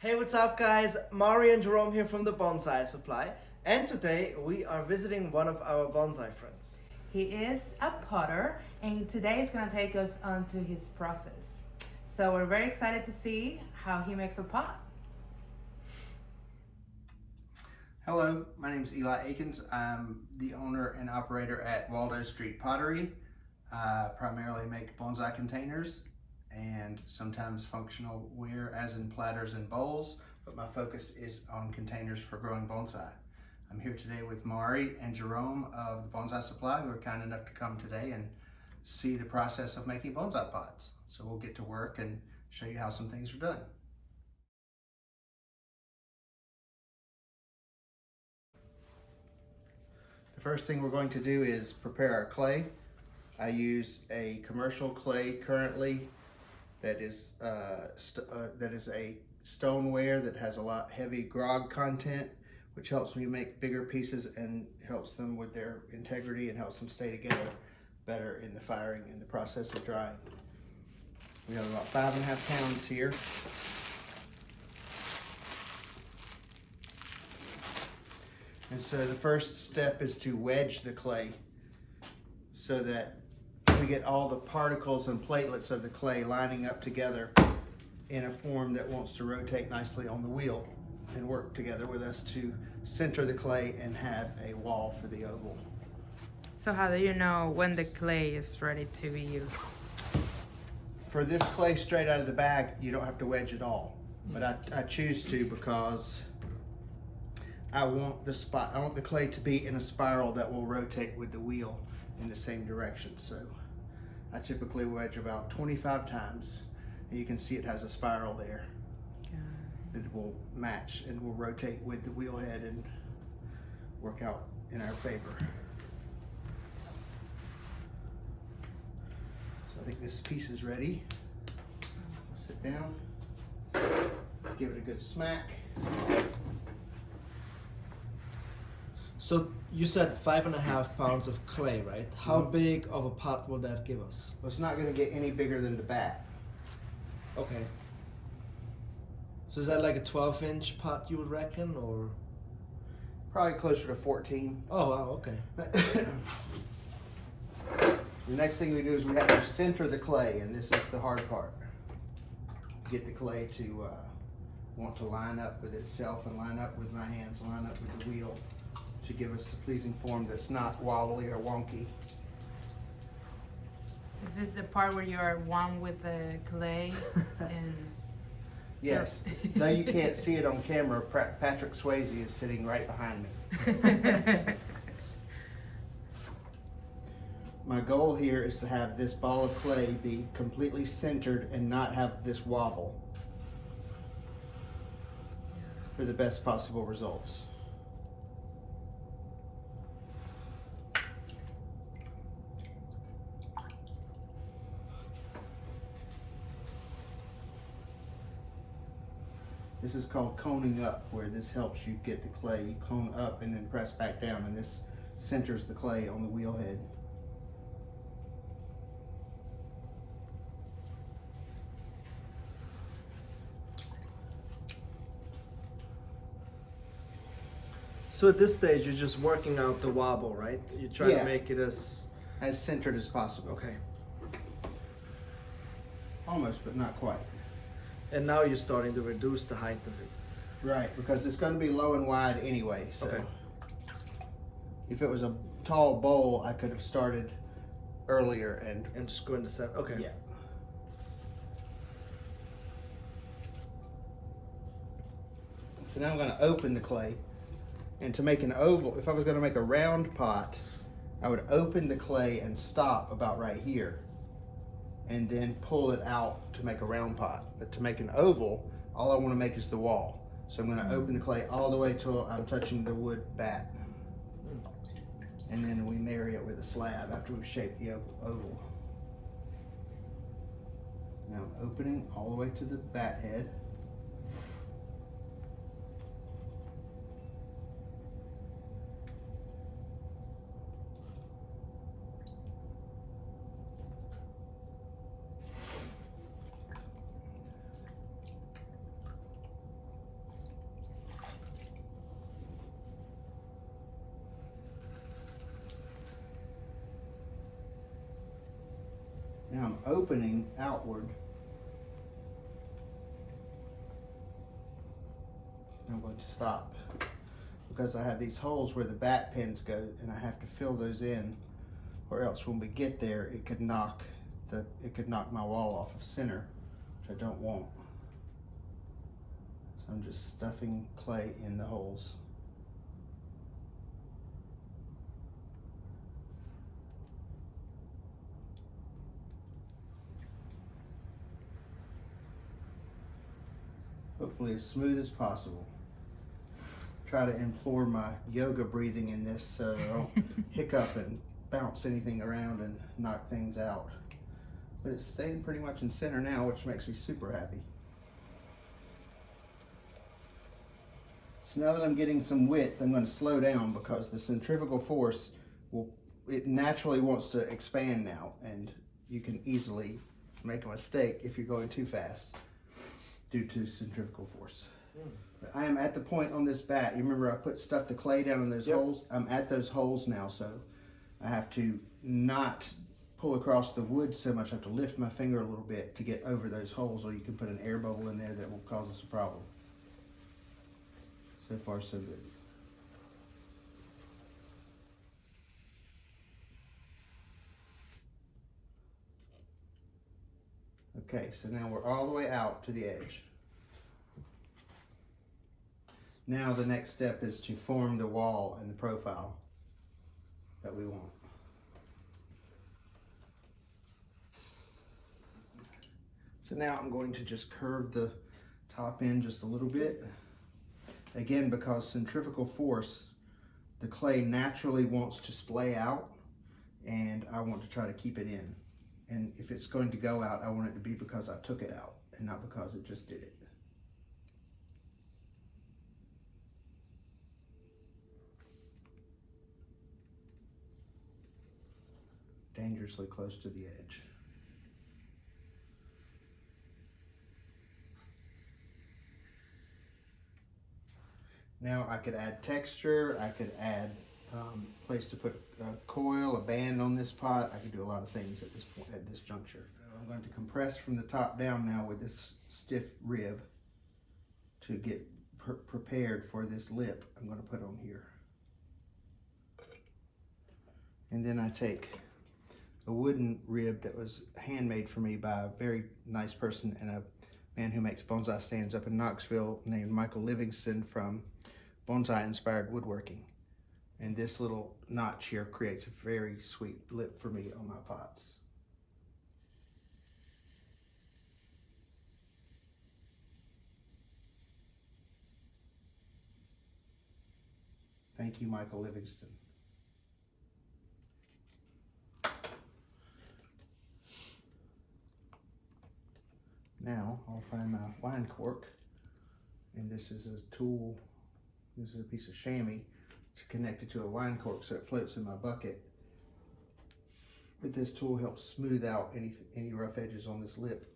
Hey, what's up guys? Mari and Jerome here from the Bonsai Supply, and today we are visiting one of our bonsai friends. He is a potter, and today is going to take us onto his process. So we're very excited to see how he makes a pot. Hello, my name is Eli Akins. I'm the owner and operator at Waldo Street Pottery. I primarily make bonsai containers and sometimes functional ware as in platters and bowls, but my focus is on containers for growing bonsai. I'm here today with Mari and Jerome of the Bonsai Supply, who are kind enough to come today and see the process of making bonsai pots. So we'll get to work and show you how some things are done. The first thing we're going to do is prepare our clay. I use a commercial clay currently that is a stoneware that has a lot heavy grog content, which helps me make bigger pieces and helps them with their integrity and helps them stay together better in the firing and the process of drying. We have about 5.5 pounds here. And so the first step is to wedge the clay so that we get all the particles and platelets of the clay lining up together in a form that wants to rotate nicely on the wheel and work together with us to center the clay and have a wall for the oval. So how do you know when the clay is ready to be used? For this clay straight out of the bag, you don't have to wedge at all, but I choose to because I want the clay to be in a spiral that will rotate with the wheel in the same direction. So I typically wedge about 25 times, and you can see it has a spiral there that will match and will rotate with the wheel head and work out in our favor. So I think this piece is ready. I'll sit down, give it a good smack. So you said 5.5 pounds of clay, right? How big of a pot will that give us? Well, it's not going to get any bigger than the bat. Okay. So is that like a 12-inch pot you would reckon, or? Probably closer to 14. Oh wow, okay. The next thing we do is we have to center the clay, and this is the hard part. Get the clay to want to line up with itself and line up with my hands, line up with the wheel to give us a pleasing form that's not wobbly or wonky. Is this the part where you are one with the clay? And Yes, though you can't see it on camera, Patrick Swayze is sitting right behind me. My goal here is to have this ball of clay be completely centered and not have this wobble for the best possible results. This is called coning up, where this helps you get the clay. You cone up and then press back down, and this centers the clay on the wheel head. So at this stage you're just working out the wobble, right? You try to make it as centered as possible. Okay. Almost, but not quite. And now you're starting to reduce the height of it. Right, because it's going to be low and wide anyway. So Okay. If it was a tall bowl, I could have started earlier And just go into set. Okay. yeah. So now I'm going to open the clay. And to make an oval, if I was going to make a round pot, I would open the clay and stop about right here, and then pull it out to make a round pot. But to make an oval, all I want to make is the wall. So I'm going to open the clay all the way till I'm touching the wood bat. And then we marry it with a slab after we've shaped the oval. Now I'm opening all the way to the bat head. Now I'm opening outward. I'm going to stop because I have these holes where the bat pins go, and I have to fill those in, or else when we get there, it could knock my wall off of center, which I don't want. So I'm just stuffing clay in the holes. Hopefully as smooth as possible. Try to implore my yoga breathing in this so I don't hiccup and bounce anything around and knock things out. But it's staying pretty much in center now, which makes me super happy. So now that I'm getting some width, I'm going to slow down because the centrifugal force it naturally wants to expand now, and you can easily make a mistake if you're going too fast due to centrifugal force. But I am at the point on this bat. You remember I stuffed the clay down in those holes? I'm at those holes now, so I have to not pull across the wood so much. I have to lift my finger a little bit to get over those holes, or you can put an air bubble in there that will cause us a problem. So far, so good. Okay, so now we're all the way out to the edge. Now the next step is to form the wall and the profile that we want. So now I'm going to just curve the top end just a little bit. Again, because centrifugal force, the clay naturally wants to splay out, and I want to try to keep it in. And if it's going to go out, I want it to be because I took it out and not because it just did it. Dangerously close to the edge. Now I could add texture, I could add place to put a coil, a band on this pot. I could do a lot of things at this point, at this juncture. I'm going to compress from the top down now with this stiff rib to get prepared for this lip I'm going to put on here. And then I take a wooden rib that was handmade for me by a very nice person and a man who makes bonsai stands up in Knoxville named Michael Livingston from Bonsai Inspired Woodworking. And this little notch here creates a very sweet lip for me on my pots. Thank you, Michael Livingston. Now I'll find my wine cork, and this is a tool, this is a piece of chamois to connect it to a wine cork so it floats in my bucket. But this tool helps smooth out any rough edges on this lip.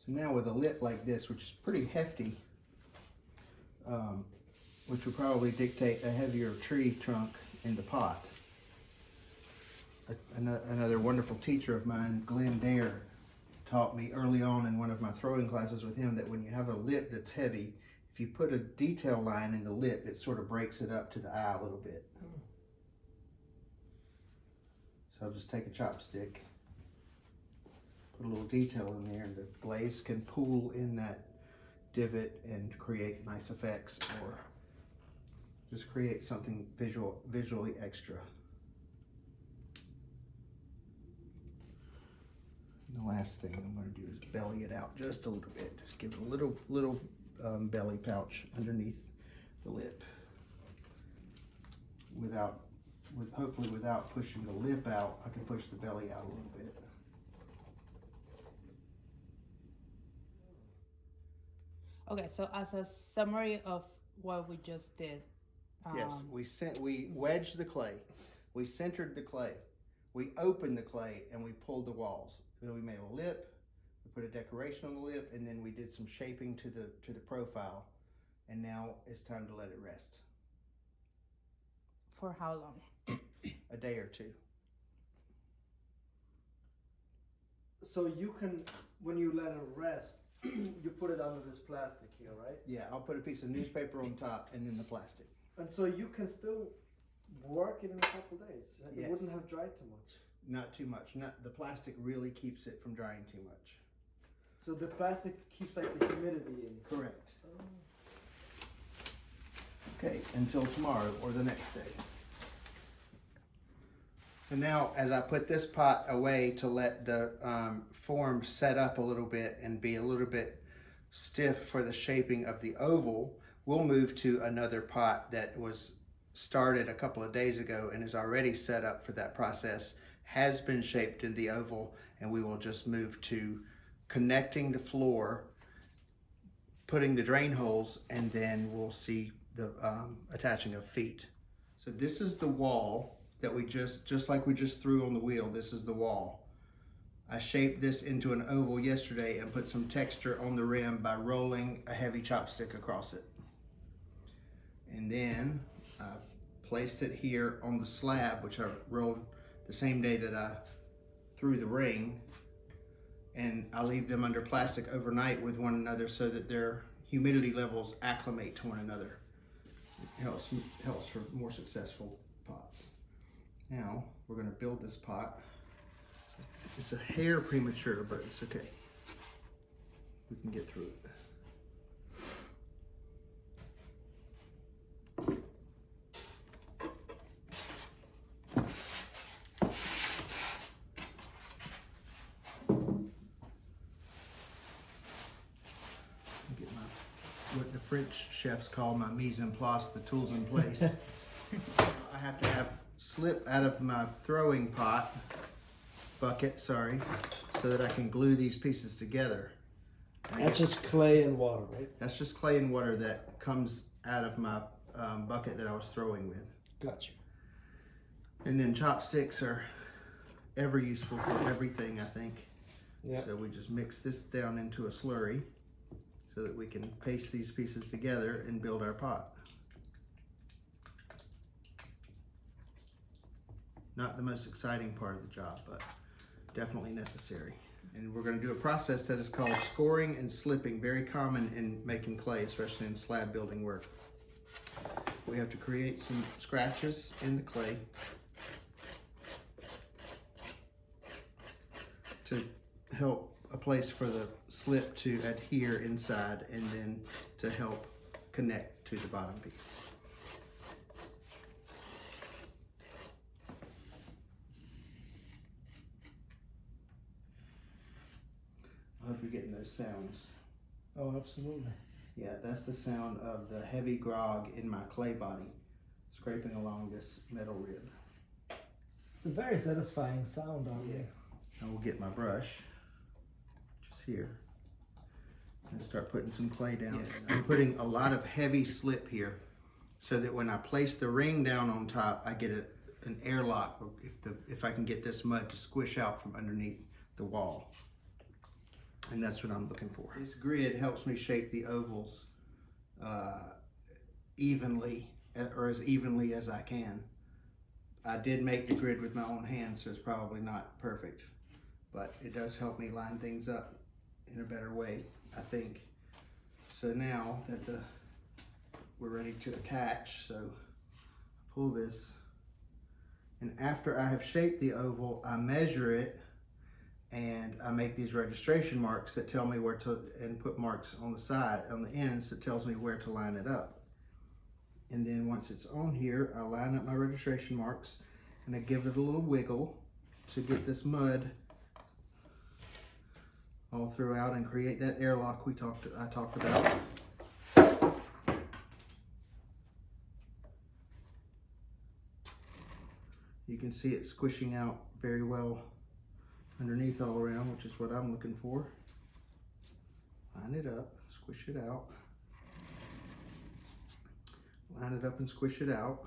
So now with a lip like this, which is pretty hefty, which would probably dictate a heavier tree trunk in the pot. Another wonderful teacher of mine, Glenn Dare, taught me early on in one of my throwing classes with him that when you have a lip that's heavy, if you put a detail line in the lip, it sort of breaks it up to the eye a little bit. So I'll just take a chopstick, put a little detail in there, and the glaze can pool in that divot and create nice effects, or just create something visually extra. And the last thing I'm going to do is belly it out just a little bit. Just give it a little belly pouch underneath the lip, hopefully without pushing the lip out. I can push the belly out a little bit. Okay, so as a summary of what we just did. Yes, we wedged the clay, we centered the clay, we opened the clay, and we pulled the walls. Then we made a lip, we put a decoration on the lip, and then we did some shaping to the profile, and now it's time to let it rest. For how long? A day or two. So you can, when you let it rest, you put it under this plastic here, right? Yeah, I'll put a piece of newspaper on top and then the plastic. And so you can still work it in a couple days. Yes. It wouldn't have dried too much. Not too much. The plastic really keeps it from drying too much. So the plastic keeps like the humidity in. Correct. Oh. Okay, until tomorrow or the next day. And now, as I put this pot away to let the form set up a little bit and be a little bit stiff for the shaping of the oval, we'll move to another pot that was started a couple of days ago and is already set up for that process, has been shaped in the oval, and we will just move to connecting the floor, putting the drain holes, and then we'll see the attaching of feet. So this is the wall that we just like we just threw on the wheel. This is the wall. I shaped this into an oval yesterday and put some texture on the rim by rolling a heavy chopstick across it. And then I placed it here on the slab, which I rolled the same day that I threw the ring. And I leave them under plastic overnight with one another so that their humidity levels acclimate to one another. It helps for more successful pots. Now we're going to build this pot. It's a hair premature, but it's okay. We can get through it. Get what the French chefs call my mise en place, the tools in place. I have to have slip out of my throwing bucket, so that I can glue these pieces together. That's just clay and water, right? That's just clay and water that comes out of my bucket that I was throwing with. Gotcha. And then chopsticks are ever useful for everything, I think. Yeah. So we just mix this down into a slurry so that we can paste these pieces together and build our pot. Not the most exciting part of the job, but definitely necessary. And we're going to do a process that is called scoring and slipping, very common in making clay, especially in slab building work. We have to create some scratches in the clay to help a place for the slip to adhere inside, and then to help connect to the bottom piece. I hope you're getting those sounds. Oh, absolutely. Yeah, that's the sound of the heavy grog in my clay body scraping along this metal rib. It's a very satisfying sound, Yeah. I will get my brush, just here, and start putting some clay down. Yes. I'm putting a lot of heavy slip here so that when I place the ring down on top, I get an airlock if I can get this mud to squish out from underneath the wall. And that's what I'm looking for. This grid helps me shape the ovals evenly, or as evenly as I can. I did make the grid with my own hands, so it's probably not perfect, but it does help me line things up in a better way, I think. So now that we're ready to attach, so pull this, and after I have shaped the oval, I measure it, and I make these registration marks that tell me where to, and put marks on the side, on the ends, that tells me where to line it up. And then once it's on here, I line up my registration marks, and I give it a little wiggle to get this mud all throughout and create that airlock I talked about. You can see it squishing out very well underneath all around, which is what I'm looking for. Line it up, squish it out. Line it up and squish it out.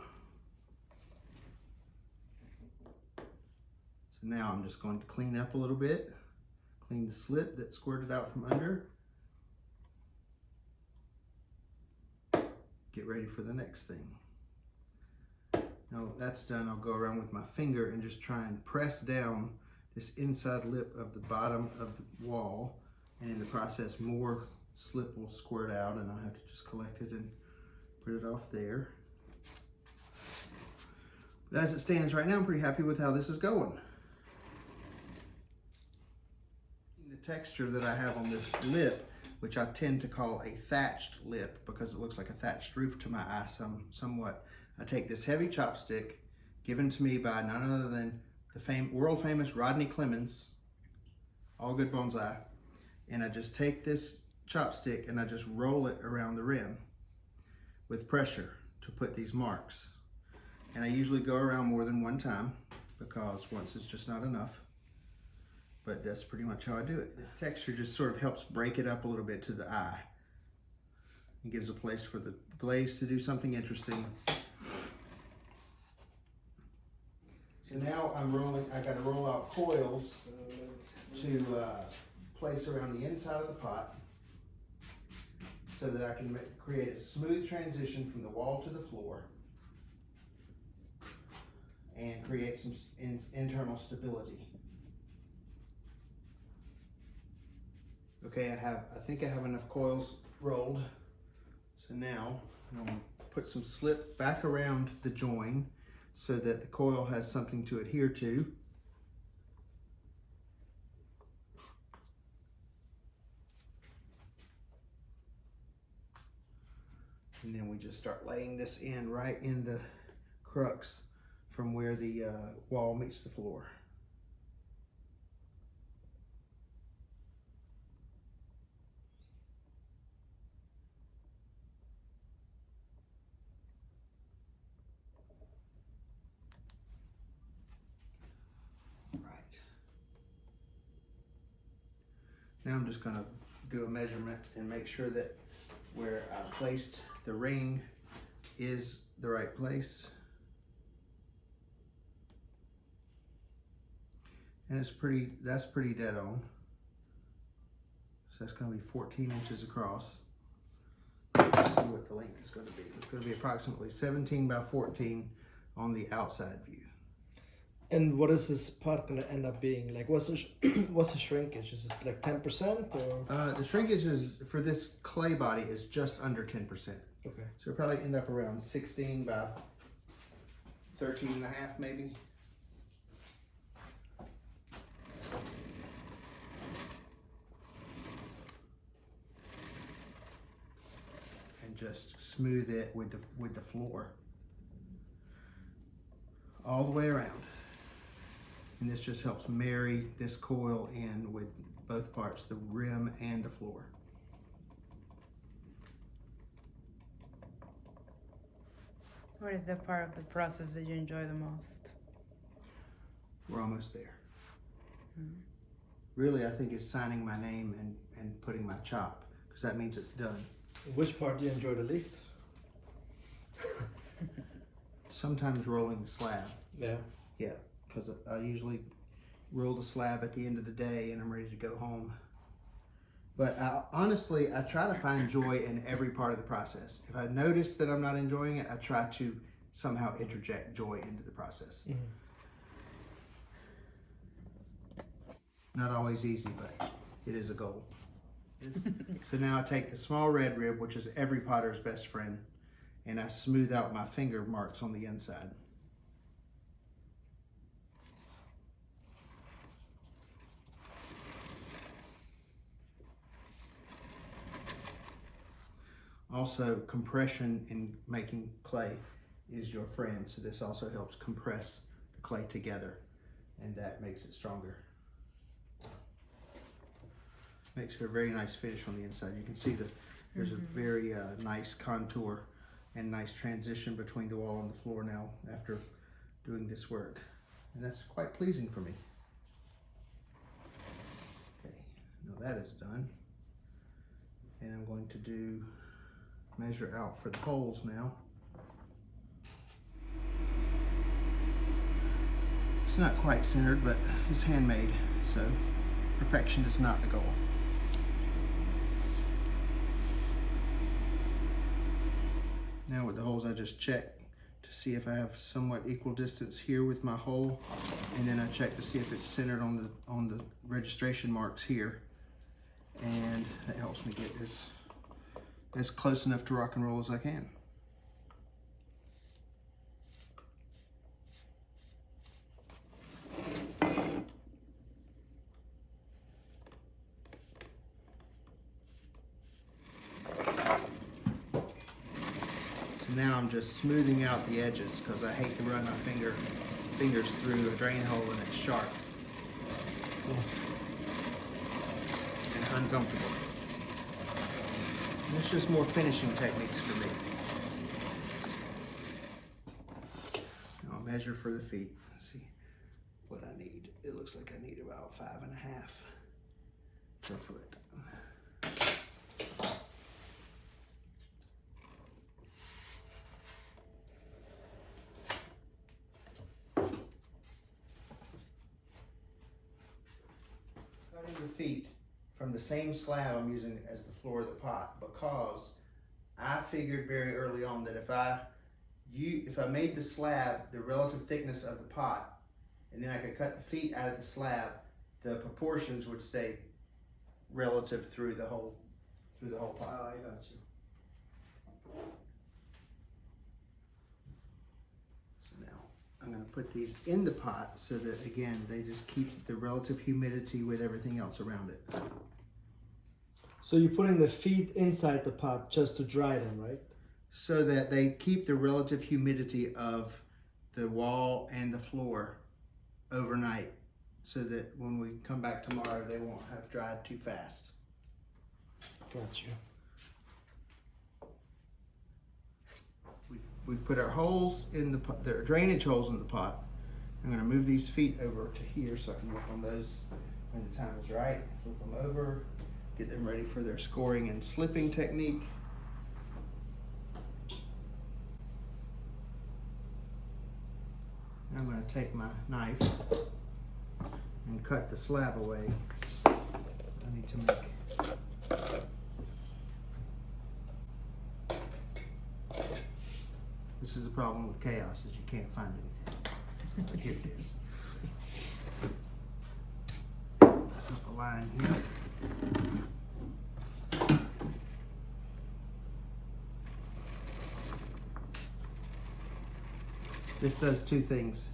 So now I'm just going to clean up a little bit, Clean the slip that squirted out from under. Get ready for the next thing. Now that's done, I'll go around with my finger and just try and press down this inside lip of the bottom of the wall, and in the process more slip will squirt out, and I'll have to just collect it and put it off there. But as it stands right now, I'm pretty happy with how this is going. The texture that I have on this lip, which I tend to call a thatched lip because it looks like a thatched roof to my eye somewhat. I take this heavy chopstick given to me by none other than the world famous Rodney Clemens, All Good Bonsai, and I just take this chopstick and I just roll it around the rim with pressure to put these marks. And I usually go around more than one time because once is just not enough. But that's pretty much how I do it. This texture just sort of helps break it up a little bit to the eye. It gives a place for the glaze to do something interesting. So now I'm rolling, I gotta roll out coils to place around the inside of the pot so that I can create a smooth transition from the wall to the floor and create some internal stability. Okay, I think I have enough coils rolled. So now I'm going to put some slip back around the join so that the coil has something to adhere to. And then we just start laying this in right in the crux from where the wall meets the floor. Now I'm just going to do a measurement and make sure that where I placed the ring is the right place. And that's pretty dead on. So that's going to be 14 inches across. Let's see what the length is going to be. It's going to be approximately 17 by 14 on the outside view. And what is this pot going to end up being? Like, what's the shrinkage? Is it like 10% or? The shrinkage is for this clay body is just under 10%. Okay. So it'll probably end up around 16 by 13 and a half maybe. And just smooth it with the floor all the way around. And this just helps marry this coil in with both parts, the rim and the floor. What is the part of the process that you enjoy the most? We're almost there. Really, I think it's signing my name and putting my chop, because that means it's done. Which part do you enjoy the least? Sometimes rolling the slab. Yeah. Yeah, because I usually roll the slab at the end of the day and I'm ready to go home. But honestly, I try to find joy in every part of the process. If I notice that I'm not enjoying it, I try to somehow interject joy into the process. Mm-hmm. Not always easy, but it is a goal. So now I take the small red rib, which is every potter's best friend, and I smooth out my finger marks on the inside. Also, compression in making clay is your friend, so this also helps compress the clay together, and that makes it stronger. Makes for a very nice finish on the inside. You can see that there's a very nice contour and nice transition between the wall and the floor now after doing this work, and that's quite pleasing for me. Okay, now that is done, and I'm going to measure out for the holes now. It's not quite centered, but it's handmade, so Perfection is not the goal. Now with the holes, I just check to see if I have somewhat equal distance here with my hole, and then I check to see if it's centered on the registration marks here, and that helps me get as close enough to rock and roll as I can. Now I'm just smoothing out the edges because I hate to run my fingers through a drain hole and it's sharp and uncomfortable. And it's just more finishing techniques for me. Now I'll measure for the feet. Let's see what I need. It looks like I need about 5.5 per foot. The feet from the same slab I'm using as the floor of the pot, because I figured very early on that if I made the slab the relative thickness of the pot, and then I could cut the feet out of the slab, the proportions would stay relative through the whole pot. Oh, I got you. I'm going to put these in the pot so that, again, they just keep the relative humidity with everything else around it. So you're putting the feet inside the pot just to dry them, right? So that they keep the relative humidity of the wall and the floor overnight, so that when we come back tomorrow, they won't have dried too fast. Got you. We've put our holes in the pot, there are drainage holes in the pot. I'm going to move these feet over to here so I can work on those when the time is right. Flip them over, get them ready for their scoring and slipping technique. Now I'm going to take my knife and cut the slab away. I need to make This is the problem with chaos, is you can't find anything. Here it is. That's up a line here. This does two things.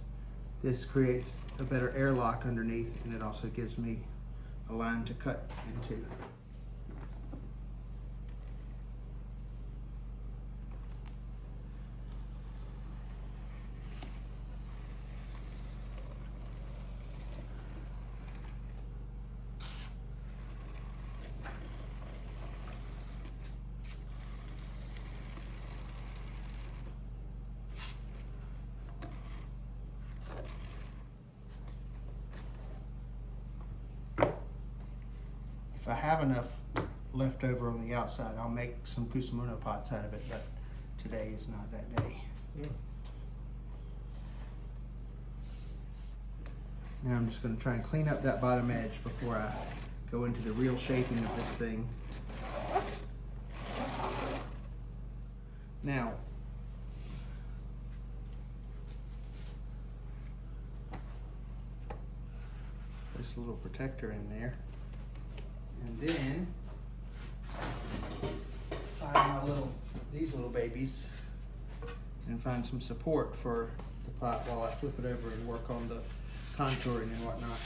This creates a better airlock underneath, and it also gives me a line to cut into. If I have enough left over on the outside, I'll make some kusamono pots out of it, but today is not that day. Yeah. Now I'm just going to try and clean up that bottom edge before I go into the real shaping of this thing. Now, place a little protector in there. And then find these little babies and find some support for the pot while I flip it over and work on the contouring and whatnot.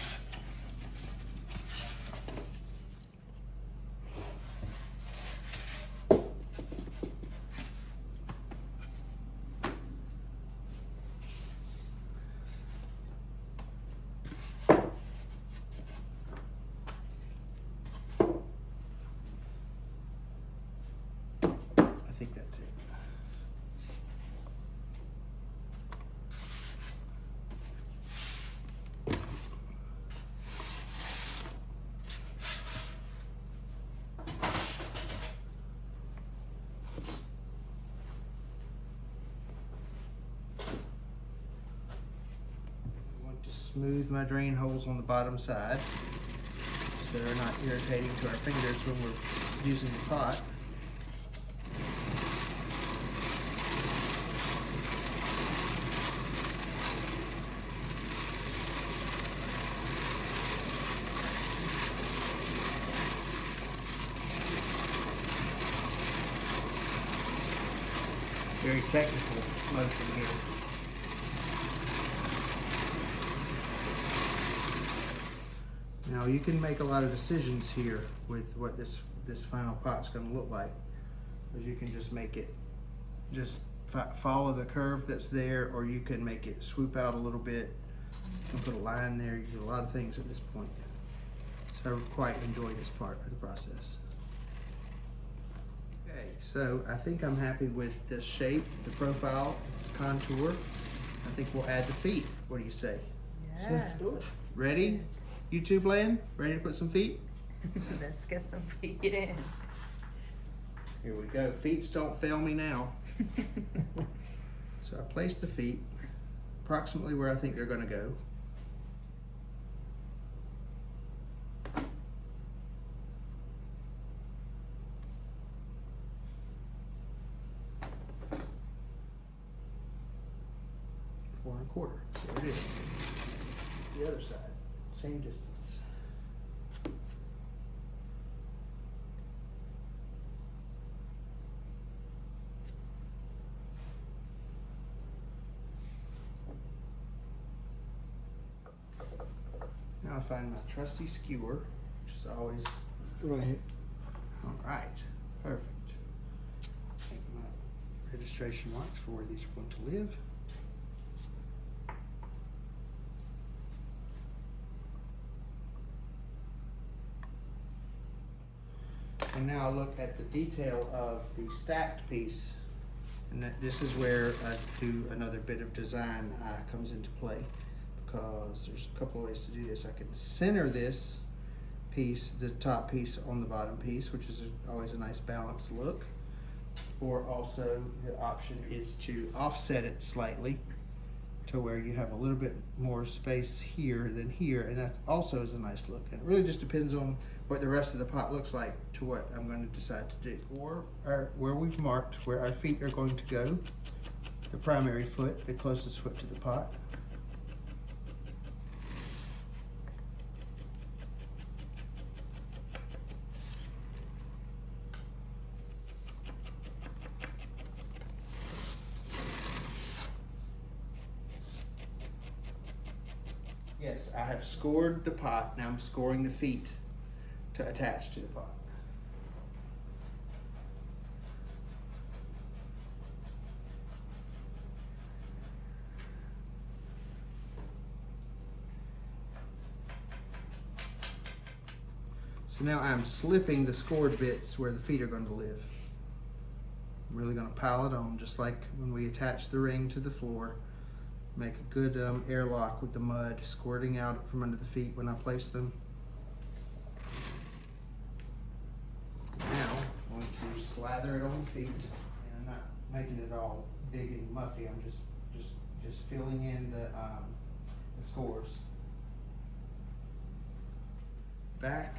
I think that's it. I want to smooth my drain holes on the bottom side. that are not irritating to our fingers when we're using the pot. Very technical motion here. Now you can make a lot of decisions here with what this final pot's going to look like, because you can just make it follow the curve that's there, or you can make it swoop out a little bit and put a line there. You can do a lot of things at this point. So I quite enjoy this part of the process. Okay, so I think I'm happy with the shape, the profile, its contour. I think we'll add the feet. What do you say? Yes. Ready? YouTube land? Ready to put some feet? Let's get some feet in. Here we go. Feet don't fail me now. So I placed the feet approximately where I think they're going to go. Four and a quarter. There it is. The other side, same distance. Now I find my trusty skewer, which is always Right. all right. Perfect. Take my registration marks for where these are going to live. And now look at the detail of the stacked piece, and this is where I do another bit of design comes into play, because there's a couple of ways to do this. I can center this piece, the top piece, on the bottom piece, which is always a nice balanced look, or also the option is to offset it slightly to where you have a little bit more space here than here, and that also is a nice look. And it really just depends on what the rest of the pot looks like to what I'm going to decide to do. Or where we've marked where our feet are going to go, the primary foot, the closest foot to the pot. Yes, I have scored the pot. Now I'm scoring the feet to attach to the pot. So now I'm slipping the scored bits where the feet are going to live. I'm really going to pile it on, just like when we attach the ring to the floor. Make a good airlock with the mud squirting out from under the feet when I place them. Now I'm going to slather it on the feet, and I'm not making it all big and muffy. I'm just filling in the scores. Back,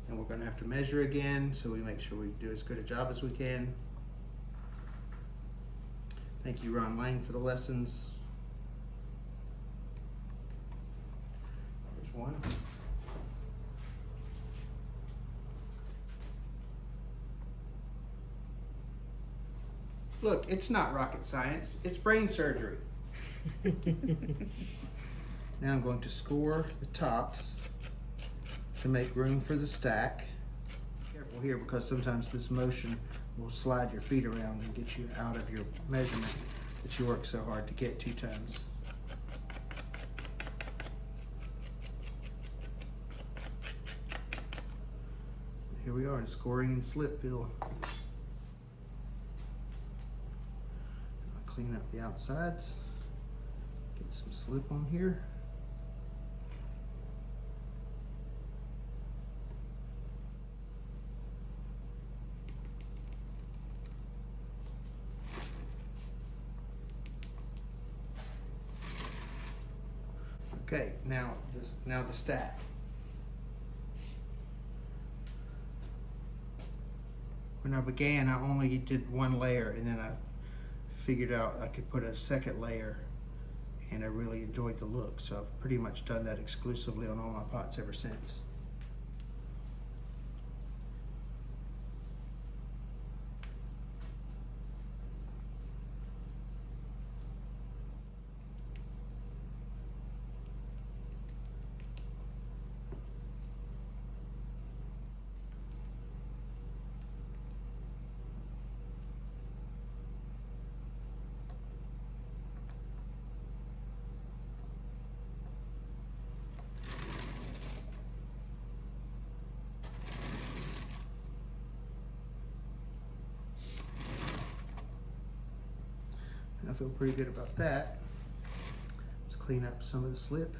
and we're going to have to measure again, so we make sure we do as good a job as we can. Thank you, Ron Lang, for the lessons. There's one. Look, it's not rocket science, it's brain surgery. Now I'm going to score the tops to make room for the stack. Careful here, because sometimes this motion will slide your feet around and get you out of your measurement that you work so hard to get 2 tons. Here we are in scoring and slipville. I'll clean up the outsides, get some slip on here. Okay, now the stack. when I began, I only did one layer, and then I figured out I could put a second layer, and I really enjoyed the look. So I've pretty much done that exclusively on all my pots ever since. I feel pretty good about that. Let's clean up some of the slip.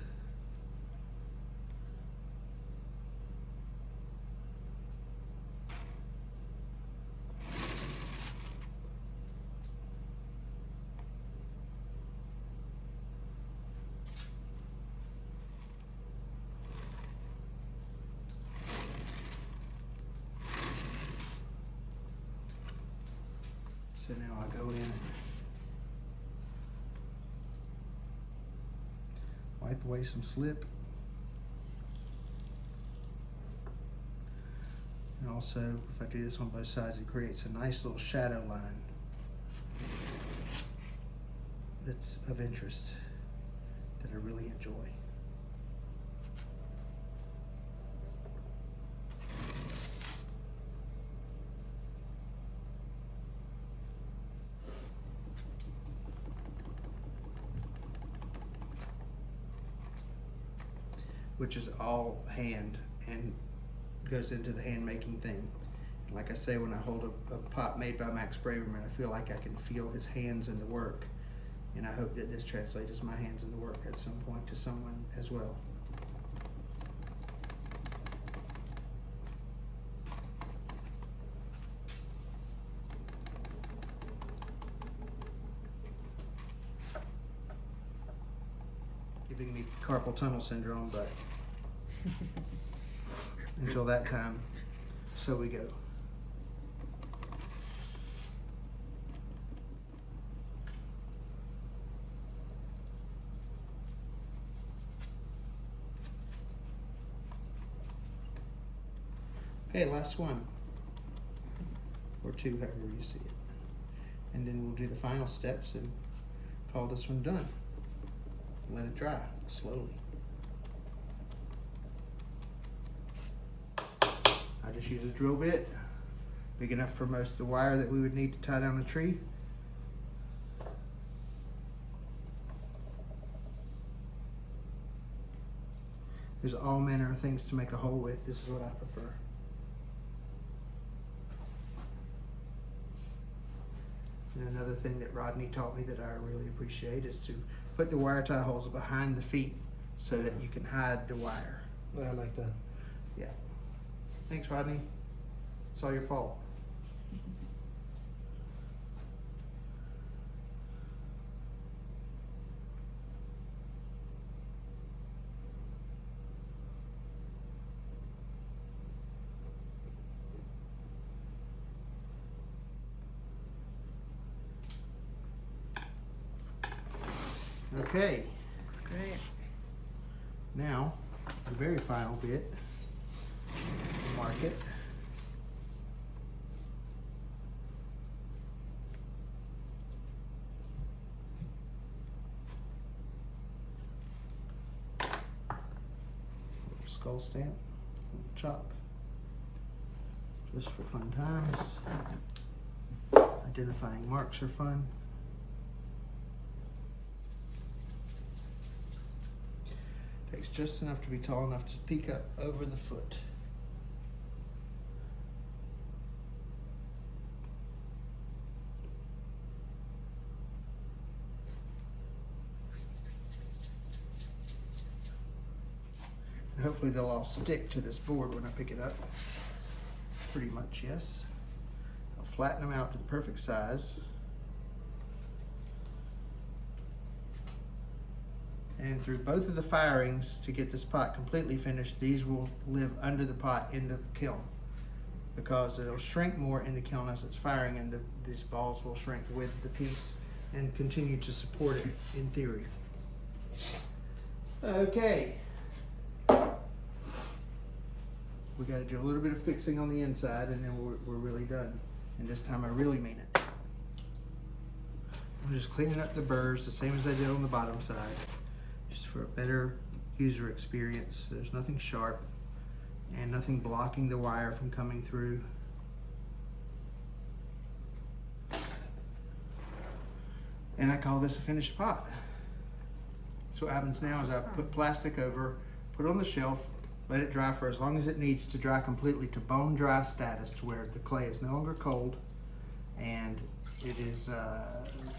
So now I go in and wipe away some slip. And also, if I do this on both sides, it creates a nice little shadow line that's of interest that I really enjoy. Which is all hand and goes into the hand making thing. And like I say, when I hold a pot made by Max Braverman, I feel like I can feel his hands in the work. And I hope that this translates as my hands in the work at some point to someone as well. Giving me carpal tunnel syndrome, but until that time, so we go. Okay, last one, or two, however you see it. And then we'll do the final steps and call this one done. Let it dry slowly. I just use a drill bit, big enough for most of the wire that we would need to tie down a tree. There's all manner of things to make a hole with. This is what I prefer. And another thing that Rodney taught me that I really appreciate is to put the wire tie holes behind the feet so that you can hide the wire. I like that. Yeah. Thanks, Rodney. It's all your fault. Okay. Looks great. Now, the very final bit, mark it. Little skull stamp, little chop, just for fun times. Identifying marks are fun. Takes just enough to be tall enough to peek up over the foot. And hopefully they'll all stick to this board when I pick it up. Pretty much, yes. I'll flatten them out to the perfect size. And through both of the firings to get this pot completely finished, these will live under the pot in the kiln. because it'll shrink more in the kiln as it's firing, and these balls will shrink with the piece and continue to support it in theory. Okay. We got to do a little bit of fixing on the inside, and then we're really done. And this time I really mean it. I'm just cleaning up the burrs the same as I did on the bottom side, just for a better user experience. There's nothing sharp and nothing blocking the wire from coming through. And I call this a finished pot. So what happens now is I put plastic over, put it on the shelf, let it dry for as long as it needs to dry completely to bone dry status, to where the clay is no longer cold and it is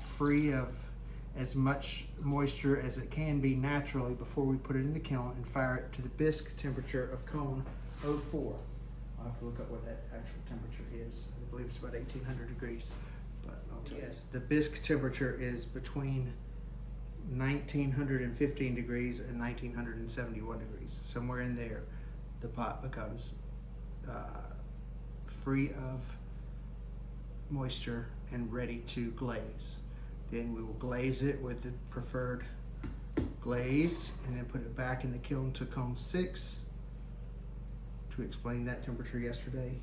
free of as much moisture as it can be naturally before we put it in the kiln and fire it to the bisque temperature of cone 04. I'll have to look up what that actual temperature is. I believe it's about 1800 degrees, but I'll tell you. The bisque temperature is between 1915 degrees and 1971 degrees. Somewhere in there, the pot becomes free of moisture and ready to glaze. Then we will glaze it with the preferred glaze and then put it back in the kiln to cone 6. To explain that temperature yesterday,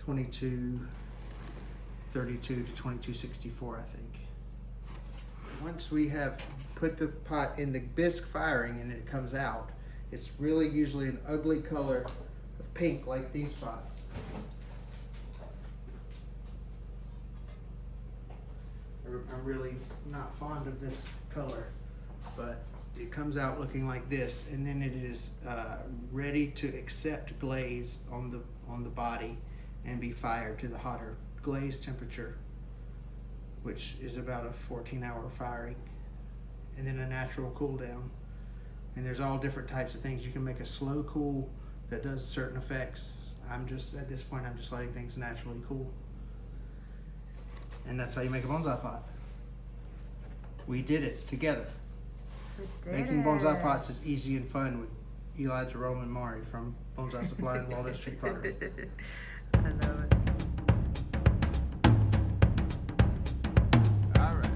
2232 to 2264, I think. Once we have put the pot in the bisque firing and it comes out, it's really usually an ugly color of pink, like these pots. I'm really not fond of this color, but it comes out looking like this, and then it is ready to accept glaze on the body and be fired to the hotter glaze temperature, which is about a 14-hour firing, and then a natural cool down. And there's all different types of things. You can make a slow cool that does certain effects. At this point, I'm just letting things naturally cool. And that's how you make a bonsai pot. We did it together. Making bonsai pots is easy and fun with Eli, Jerome, and Mari from Bonsai Supply and Waldo Street Pottery. I love it. All right.